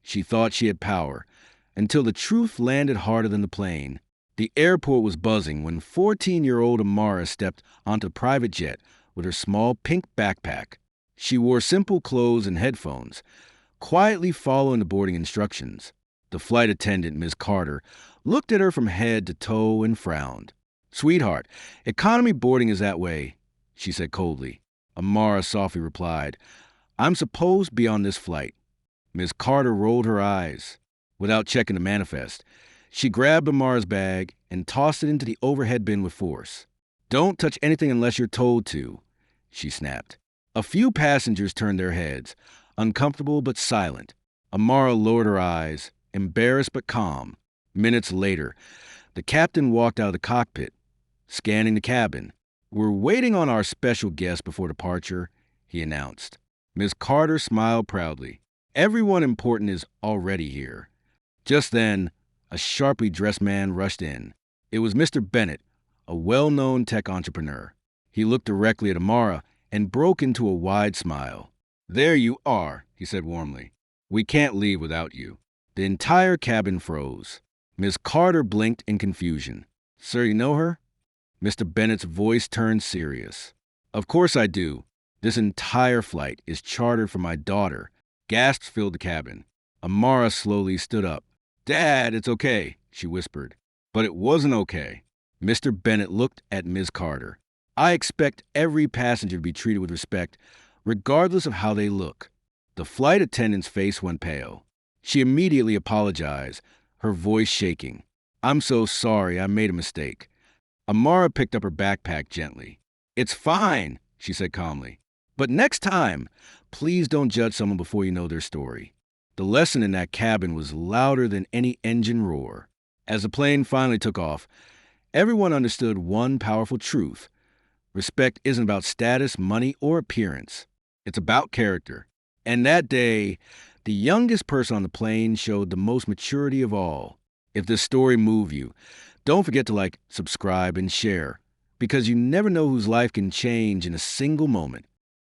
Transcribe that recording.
She thought she had power, until the truth landed harder than the plane. The airport was buzzing when 14-year-old Amara stepped onto the private jet with her small pink backpack. She wore simple clothes and headphones, quietly following the boarding instructions. The flight attendant, Ms. Carter, looked at her from head to toe and frowned. "Sweetheart, economy boarding is that way," she said coldly. Amara softly replied, "I'm supposed to be on this flight." Ms. Carter rolled her eyes. Without checking the manifest, she grabbed Amara's bag and tossed it into the overhead bin with force. "Don't touch anything unless you're told to," she snapped. A few passengers turned their heads, uncomfortable but silent. Amara lowered her eyes, embarrassed but calm. Minutes later, the captain walked out of the cockpit, scanning the cabin. "We're waiting on our special guest before departure," he announced. Ms. Carter smiled proudly. "Everyone important is already here." Just then, a sharply dressed man rushed in. It was Mr. Bennett, a well-known tech entrepreneur. He looked directly at Amara and broke into a wide smile. "There you are," he said warmly. "We can't leave without you." The entire cabin froze. Ms. Carter blinked in confusion. "Sir, you know her?" Mr. Bennett's voice turned serious. "Of course I do. This entire flight is chartered for my daughter." Gasps filled the cabin. Amara slowly stood up. "Dad, it's okay," she whispered. But it wasn't okay. Mr. Bennett looked at Ms. Carter. "I expect every passenger to be treated with respect, regardless of how they look." The flight attendant's face went pale. She immediately apologized, her voice shaking. "I'm so sorry, I made a mistake." Amara picked up her backpack gently. "It's fine," she said calmly. "But next time, please don't judge someone before you know their story." The lesson in that cabin was louder than any engine roar. As the plane finally took off, everyone understood one powerful truth. Respect isn't about status, money, or appearance. It's about character. And that day, the youngest person on the plane showed the most maturity of all. If this story moved you, don't forget to like, subscribe, and share, because you never know whose life can change in a single moment.